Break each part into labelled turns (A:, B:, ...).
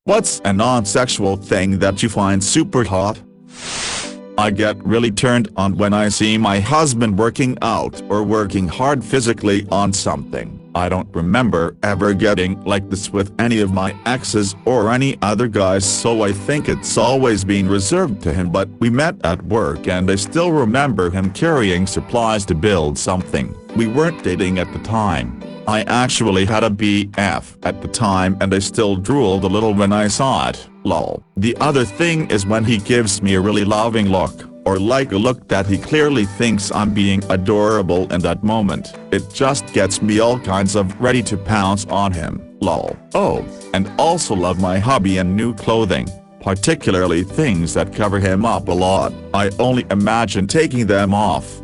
A: What's a non-sexual thing that you find super hot? I get really turned on when I see my husband working out or working hard physically on something. I don't remember ever getting like this with any of my exes or any other guys, so I think it's always been reserved to him, but we met at work and I still remember him carrying supplies to build something. We weren't dating at the time. I actually had a BF at the time and I still drooled a little when I saw it, lol. The other thing is when he gives me a really loving look, or like a look that he clearly thinks I'm being adorable in that moment. It just gets me all kinds of ready to pounce on him, lol. Oh, and also love my hubby and new clothing, particularly things that cover him up a lot. I only imagine taking them off.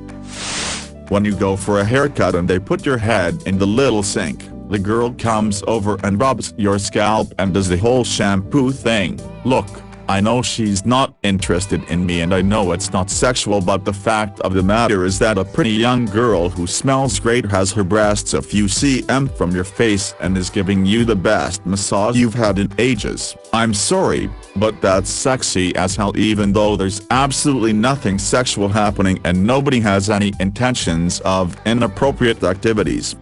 A: When you go for a haircut and they put your head in the little sink, the girl comes over and rubs your scalp and does the whole shampoo thing. Look, I know she's not interested in me and I know it's not sexual, but the fact of the matter is that a pretty young girl who smells great has her breasts a few cm from your face and is giving you the best massage you've had in ages. I'm sorry, but that's sexy as hell, even though there's absolutely nothing sexual happening and nobody has any intentions of inappropriate activities.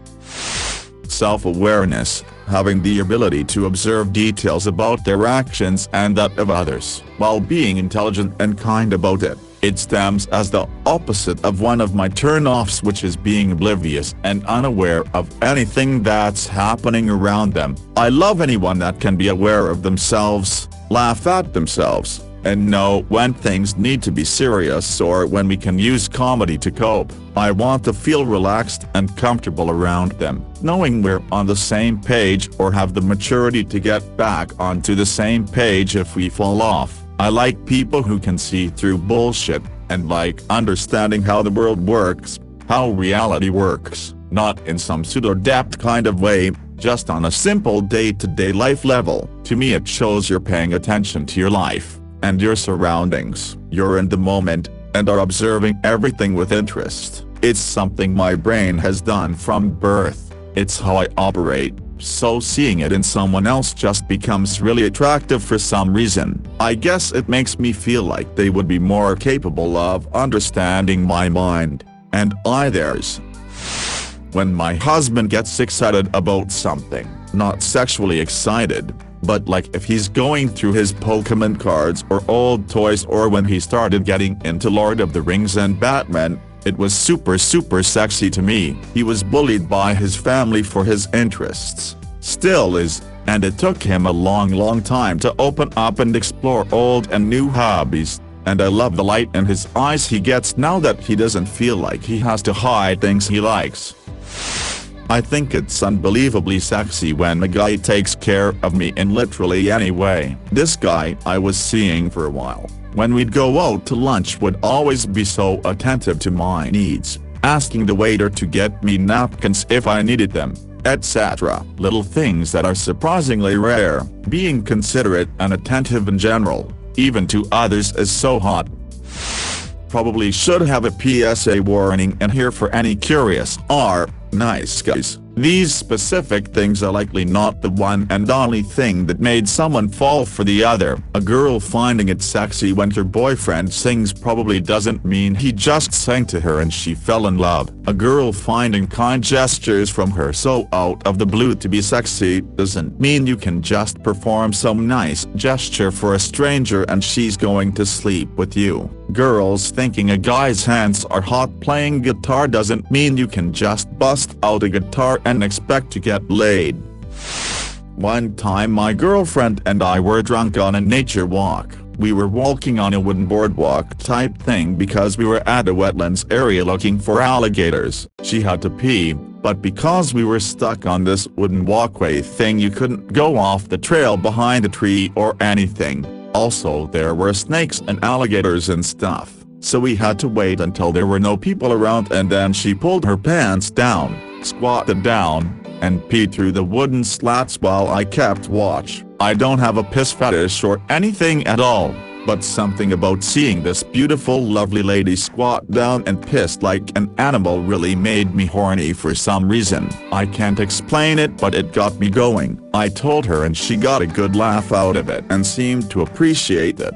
A: Self-awareness, having the ability to observe details about their actions and that of others, while being intelligent and kind about it. It stems as the opposite of one of my turn-offs, which is being oblivious and unaware of anything that's happening around them. I love anyone that can be aware of themselves, laugh at themselves, and know when things need to be serious or when we can use comedy to cope. I want to feel relaxed and comfortable around them, knowing we're on the same page or have the maturity to get back onto the same page if we fall off. I like people who can see through bullshit, and like understanding how the world works, how reality works, not in some pseudo-depth kind of way, just on a simple day-to-day life level. To me it shows you're paying attention to your life and your surroundings. You're in the moment, and are observing everything with interest. It's something my brain has done from birth. It's how I operate, so seeing it in someone else just becomes really attractive for some reason. I guess it makes me feel like they would be more capable of understanding my mind, and I theirs. When my husband gets excited about something, not sexually excited, but like if he's going through his Pokemon cards or old toys, or when he started getting into Lord of the Rings and Batman, it was super sexy to me. He was bullied by his family for his interests, still is, and it took him a long time to open up and explore old and new hobbies, and I love the light in his eyes he gets now that he doesn't feel like he has to hide things he likes. I think it's unbelievably sexy when a guy takes care of me in literally any way. This guy I was seeing for a while, when we'd go out to lunch, would always be so attentive to my needs, asking the waiter to get me napkins if I needed them, etc. Little things that are surprisingly rare. Being considerate and attentive in general, even to others, is so hot. Probably should have a PSA warning in here for any curious or nice guys. These specific things are likely not the one and only thing that made someone fall for the other. A girl finding it sexy when her boyfriend sings probably doesn't mean he just sang to her and she fell in love. A girl finding kind gestures from her so out of the blue to be sexy doesn't mean you can just perform some nice gesture for a stranger and she's going to sleep with you. Girls thinking a guy's hands are hot playing guitar doesn't mean you can just bust out a guitar and expect to get laid. One time my girlfriend and I were drunk on a nature walk. We were walking on a wooden boardwalk type thing because we were at a wetlands area looking for alligators. She had to pee, but because we were stuck on this wooden walkway thing you couldn't go off the trail behind a tree or anything. Also there were snakes and alligators and stuff, so we had to wait until there were no people around, and then she pulled her pants down, squatted down, and peed through the wooden slats while I kept watch. I don't have a piss fetish or anything at all, but something about seeing this beautiful lovely lady squat down and piss like an animal really made me horny for some reason. I can't explain it, but it got me going. I told her and she got a good laugh out of it and seemed to appreciate it.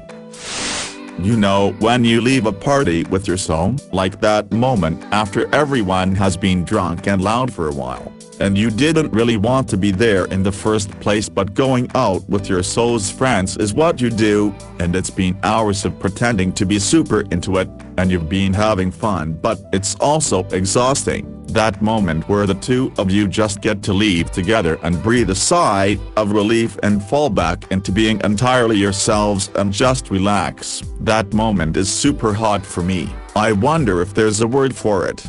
A: You know when you leave a party with your soul? Like that moment after everyone has been drunk and loud for a while, and you didn't really want to be there in the first place, but going out with your soul's friends is what you do, and it's been hours of pretending to be super into it, and you've been having fun, but it's also exhausting. That moment where the two of you just get to leave together and breathe a sigh of relief and fall back into being entirely yourselves and just relax. That moment is super hot for me. I wonder if there's a word for it.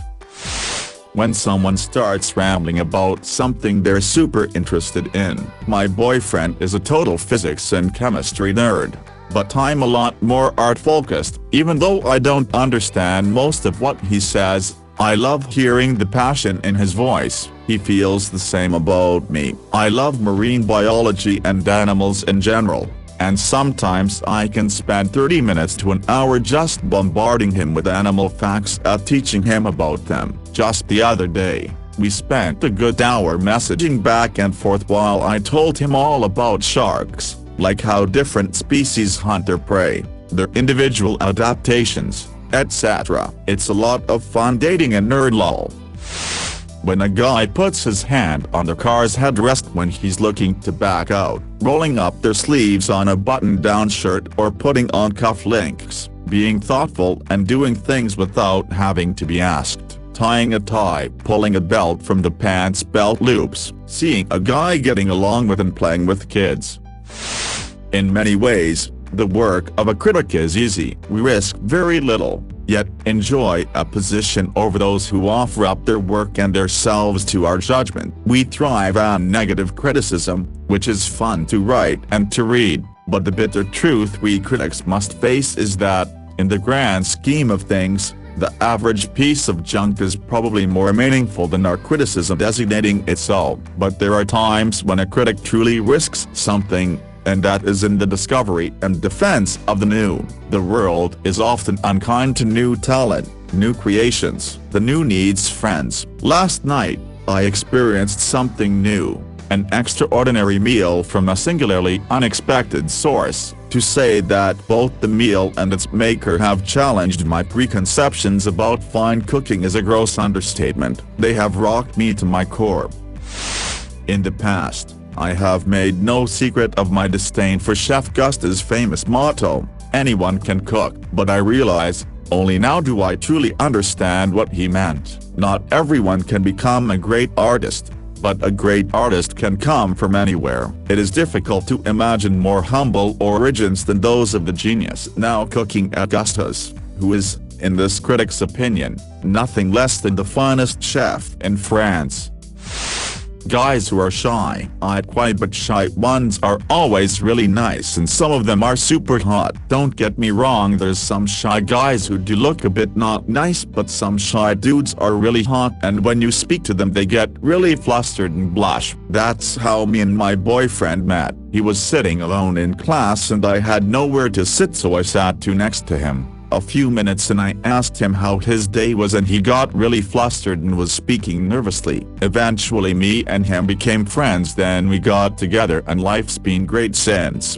A: When someone starts rambling about something they're super interested in. My boyfriend is a total physics and chemistry nerd, but I'm a lot more art-focused. Even though I don't understand most of what he says, I love hearing the passion in his voice. He feels the same about me. I love marine biology and animals in general, and sometimes I can spend 30 minutes to an hour just bombarding him with animal facts and teaching him about them. Just the other day, we spent a good hour messaging back and forth while I told him all about sharks, like how different species hunt their prey, their individual adaptations, etc. It's a lot of fun dating a nerd lol. When a guy puts his hand on the car's headrest when he's looking to back out, rolling up their sleeves on a button-down shirt or putting on cufflinks, being thoughtful and doing things without having to be asked, tying a tie, pulling a belt from the pants belt loops, seeing a guy getting along with and playing with kids. In many ways, the work of a critic is easy. We risk very little, yet enjoy a position over those who offer up their work and themselves to our judgment. We thrive on negative criticism, which is fun to write and to read, but the bitter truth we critics must face is that, in the grand scheme of things, the average piece of junk is probably more meaningful than our criticism designating it so. But there are times when a critic truly risks something, and that is in the discovery and defense of the new. The world is often unkind to new talent, new creations. The new needs friends. Last night, I experienced something new, an extraordinary meal from a singularly unexpected source. To say that both the meal and its maker have challenged my preconceptions about fine cooking is a gross understatement. They have rocked me to my core. In the past, I have made no secret of my disdain for Chef Gusta's famous motto, "Anyone can cook," but I realize, only now do I truly understand what he meant. Not everyone can become a great artist, but a great artist can come from anywhere. It is difficult to imagine more humble origins than those of the genius now cooking at Gusta's, who is, in this critic's opinion, nothing less than the finest chef in France. Guys who are shy, but shy ones are always really nice, and some of them are super hot. Don't get me wrong, there's some shy guys who do look a bit not nice, but some shy dudes are really hot, and when you speak to them they get really flustered and blush. That's how me and my boyfriend met. He was sitting alone in class and I had nowhere to sit, so I sat next to him. A few minutes and I asked him how his day was, and he got really flustered and was speaking nervously. Eventually me and him became friends, then we got together and life's been great since.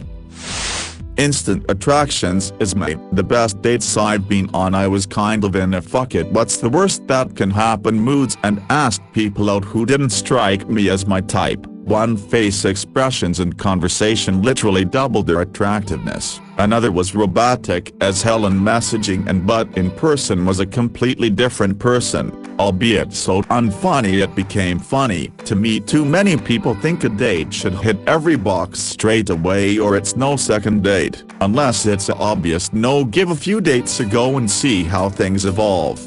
A: Instant attractions is the best dates I've been on. I was kind of in a fuck it what's the worst that can happen moods and asked people out who didn't strike me as my type. One face expressions and conversation literally doubled their attractiveness. Another was robotic as hell in messaging but in person was a completely different person, albeit so unfunny it became funny. To me, too many people think a date should hit every box straight away or it's no second date. Unless it's a obvious no, give a few dates a go and see how things evolve.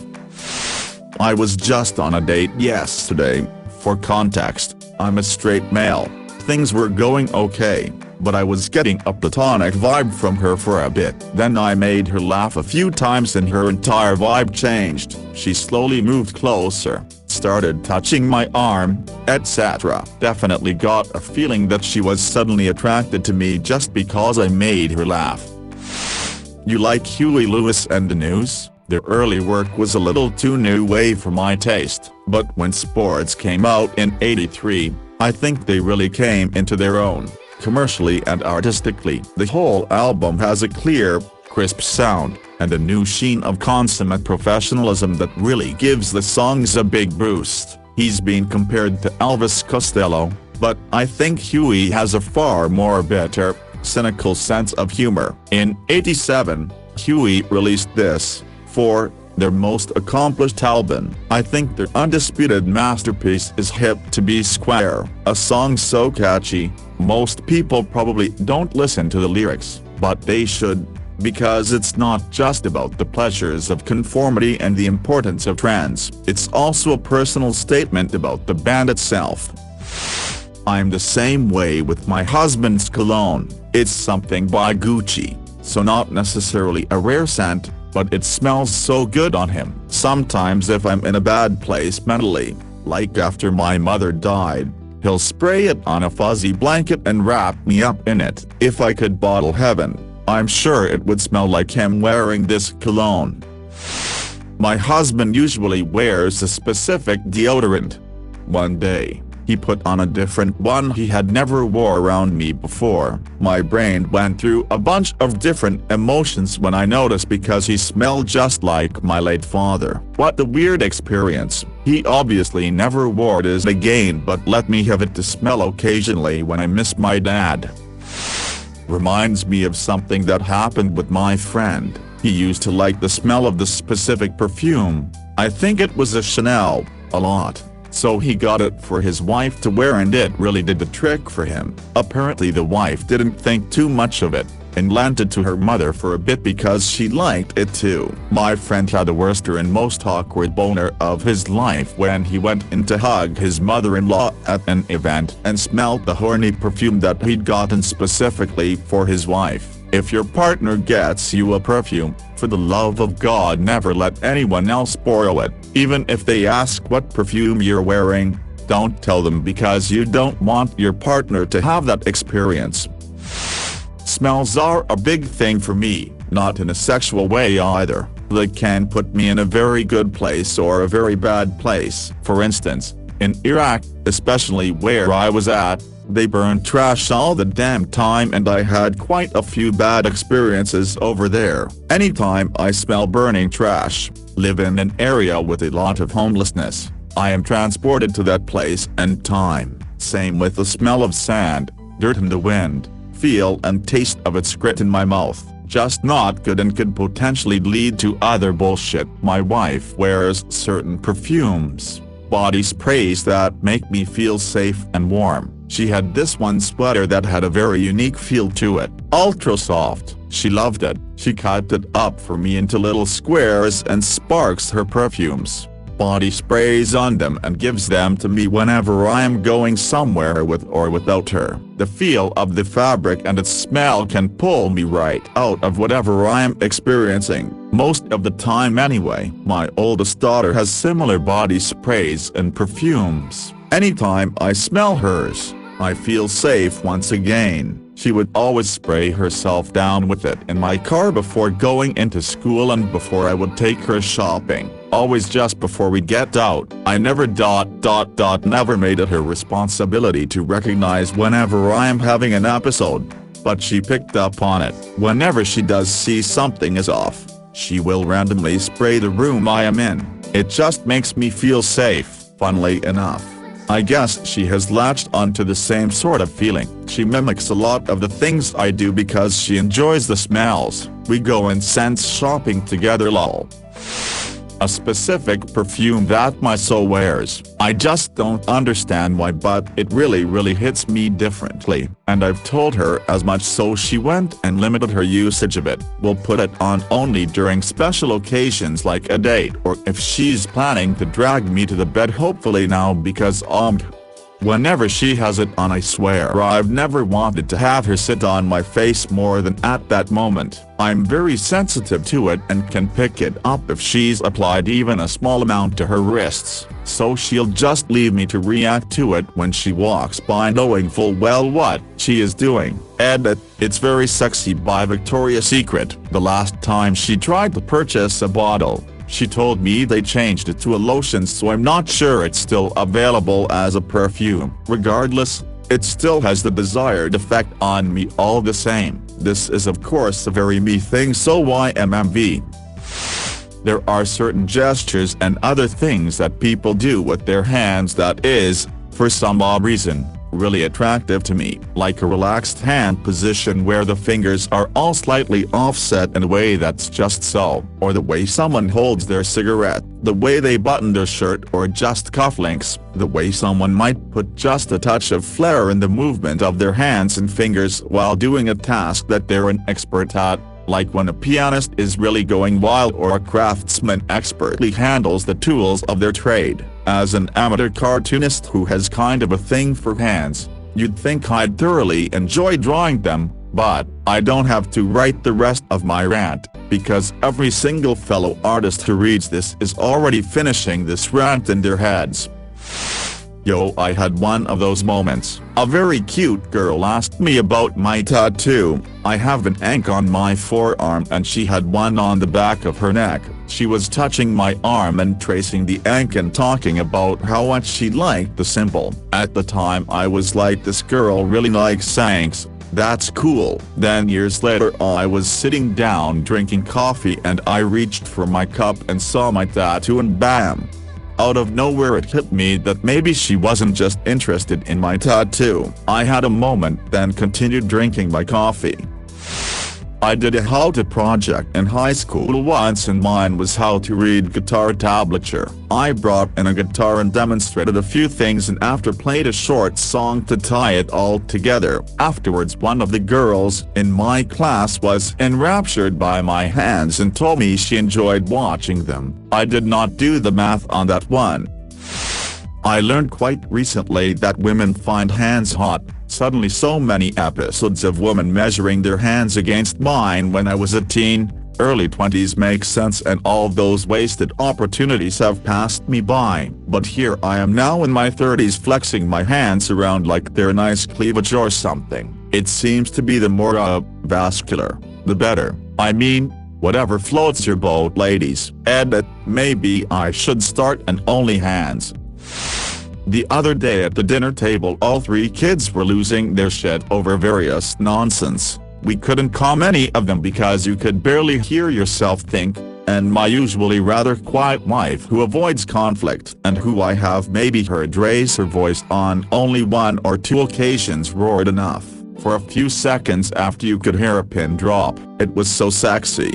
A: I was just on a date yesterday. For context, I'm a straight male. Things were going okay, but I was getting a platonic vibe from her for a bit. Then I made her laugh a few times and her entire vibe changed. She slowly moved closer, started touching my arm, etc. Definitely got a feeling that she was suddenly attracted to me just because I made her laugh. You like Huey Lewis and the News? Their early work was a little too new wave for my taste, but when Sports came out in '83, I think they really came into their own, commercially and artistically. The whole album has a clear, crisp sound, and a new sheen of consummate professionalism that really gives the songs a big boost. He's been compared to Elvis Costello, but I think Huey has a far more bitter, cynical sense of humor. In '87, Huey released this, for their most accomplished album. I think their undisputed masterpiece is Hip to Be Square, a song so catchy, most people probably don't listen to the lyrics, but they should, because it's not just about the pleasures of conformity and the importance of trends, it's also a personal statement about the band itself. I'm the same way with my husband's cologne. It's something by Gucci, so not necessarily a rare scent, but it smells so good on him. Sometimes if I'm in a bad place mentally, like after my mother died, he'll spray it on a fuzzy blanket and wrap me up in it. If I could bottle heaven, I'm sure it would smell like him wearing this cologne. My husband usually wears a specific deodorant. One day, he put on a different one he had never wore around me before. My brain went through a bunch of different emotions when I noticed because he smelled just like my late father. What a weird experience. He obviously never wore this again but let me have it to smell occasionally when I miss my dad. Reminds me of something that happened with my friend. He used to like the smell of the specific perfume. I think it was a Chanel, a lot. So he got it for his wife to wear and it really did the trick for him. Apparently the wife didn't think too much of it, and lent it to her mother for a bit because she liked it too. My friend had the worst and most awkward boner of his life when he went in to hug his mother-in-law at an event and smelled the horny perfume that he'd gotten specifically for his wife. If your partner gets you a perfume, for the love of God never let anyone else borrow it. Even if they ask what perfume you're wearing, don't tell them because you don't want your partner to have that experience. Smells are a big thing for me, not in a sexual way either. They can put me in a very good place or a very bad place. For instance, in Iraq, especially where I was at, they burned trash all the damn time and I had quite a few bad experiences over there. Anytime I smell burning trash, live in an area with a lot of homelessness, I am transported to that place and time. Same with the smell of sand, dirt in the wind, feel and taste of its grit in my mouth. Just not good and could potentially lead to other bullshit. My wife wears certain perfumes, body sprays that make me feel safe and warm. She had this one sweater that had a very unique feel to it, ultra soft. She loved it. She cut it up for me into little squares and sparks her perfumes, body sprays on them and gives them to me whenever I am going somewhere with or without her. The feel of the fabric and its smell can pull me right out of whatever I am experiencing, most of the time anyway. My oldest daughter has similar body sprays and perfumes. Anytime I smell hers, I feel safe once again. She would always spray herself down with it in my car before going into school and before I would take her shopping, always just before we get out. I never never made it her responsibility to recognize whenever I am having an episode, but she picked up on it. Whenever she does see something is off, she will randomly spray the room I am in. It just makes me feel safe. Funnily enough, I guess she has latched onto the same sort of feeling. She mimics a lot of the things I do because she enjoys the smells. We go and scents shopping together lol. A specific perfume that my soul wears. I just don't understand why but it really hits me differently. And I've told her as much so she went and limited her usage of it. We'll put it on only during special occasions like a date or if she's planning to drag me to the bed hopefully now because Whenever she has it on, I swear I've never wanted to have her sit on my face more than at that moment. I'm very sensitive to it and can pick it up if she's applied even a small amount to her wrists, so she'll just leave me to react to it when she walks by, knowing full well what she is doing. Edit, It's Very Sexy by Victoria's Secret. The last time she tried to purchase a bottle, she told me they changed it to a lotion, so I'm not sure it's still available as a perfume. Regardless, it still has the desired effect on me all the same. This is of course a very me thing, so YMMV. There are certain gestures and other things that people do with their hands that is, for some odd reason, really attractive to me, like a relaxed hand position where the fingers are all slightly offset in a way that's just so, or the way someone holds their cigarette, the way they button their shirt, or just cufflinks, the way someone might put just a touch of flair in the movement of their hands and fingers while doing a task that they're an expert at, like when a pianist is really going wild or a craftsman expertly handles the tools of their trade. As an amateur cartoonist who has kind of a thing for hands, you'd think I'd thoroughly enjoy drawing them, but I don't have to write the rest of my rant, because every single fellow artist who reads this is already finishing this rant in their heads. Yo, I had one of those moments. A very cute girl asked me about my tattoo. I have an ink on my forearm and she had one on the back of her neck. She was touching my arm and tracing the ink and talking about how much she liked the symbol. At the time I was like, this girl really likes sanks. That's cool. Then years later I was sitting down drinking coffee and I reached for my cup and saw my tattoo, and bam! Out of nowhere it hit me that maybe she wasn't just interested in my tattoo. I had a moment, then continued drinking my coffee. I did a how-to project in high school once, and mine was how to read guitar tablature. I brought in a guitar and demonstrated a few things, and after played a short song to tie it all together. Afterwards, one of the girls in my class was enraptured by my hands and told me she enjoyed watching them. I did not do the math on that one. I learned quite recently that women find hands hot. Suddenly so many episodes of women measuring their hands against mine when I was a teen, early 20s makes sense, and all those wasted opportunities have passed me by. But here I am now in my 30s flexing my hands around like they're nice cleavage or something. It seems to be the more vascular, the better. I mean, whatever floats your boat, ladies. Edit, maybe I should start an OnlyHands. The other day at the dinner table, all three kids were losing their shit over various nonsense. We couldn't calm any of them because you could barely hear yourself think, and my usually rather quiet wife, who avoids conflict and who I have maybe heard raise her voice on only 1 or 2 occasions, roared enough for a few seconds after you could hear a pin drop. It was so sexy.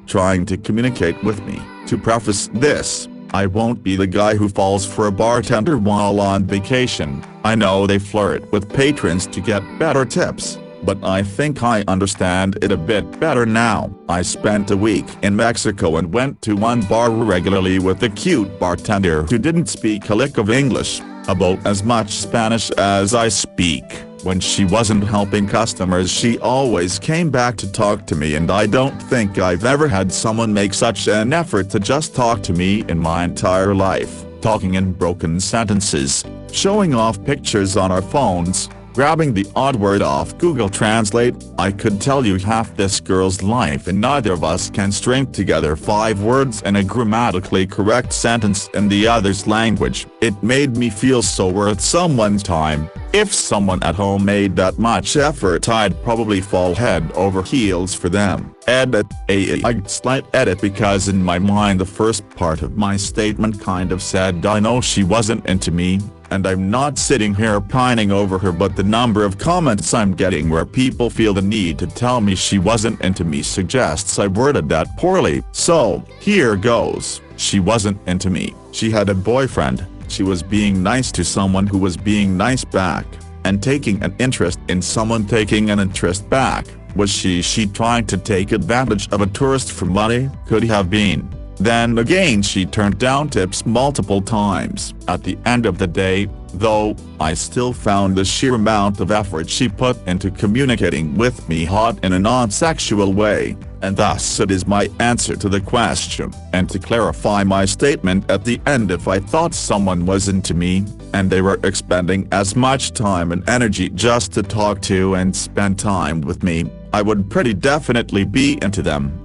A: Trying to communicate with me. To preface this, I won't be the guy who falls for a bartender while on vacation. I know they flirt with patrons to get better tips, but I think I understand it a bit better now. I spent a week in Mexico and went to one bar regularly with a cute bartender who didn't speak a lick of English, about as much Spanish as I speak. When she wasn't helping customers, she always came back to talk to me, and I don't think I've ever had someone make such an effort to just talk to me in my entire life. Talking in broken sentences, showing off pictures on our phones, grabbing the odd word off Google Translate. I could tell you half this girl's life and neither of us can string together 5 words in a grammatically correct sentence in the other's language. It made me feel so worth someone's time. If someone at home made that much effort, I'd probably fall head over heels for them. Edit, a slight edit, because in my mind the first part of my statement kind of said I know she wasn't into me, and I'm not sitting here pining over her, but the number of comments I'm getting where people feel the need to tell me she wasn't into me suggests I worded that poorly. So, here goes. She wasn't into me. She had a boyfriend. She was being nice to someone who was being nice back, and taking an interest in someone taking an interest back. Was she trying to take advantage of a tourist for money? Could have been. Then again, she turned down tips multiple times. At the end of the day, though I still found the sheer amount of effort she put into communicating with me hot in a non-sexual way, and thus it is my answer to the question. And to clarify my statement at the end, if I thought someone was into me, and they were expending as much time and energy just to talk to and spend time with me, I would pretty definitely be into them.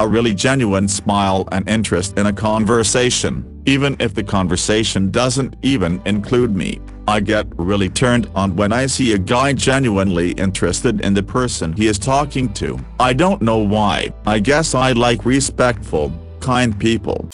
A: A really genuine smile and interest in a conversation, even if the conversation doesn't even include me. I get really turned on when I see a guy genuinely interested in the person he is talking to. I don't know why. I guess I like respectful, kind people.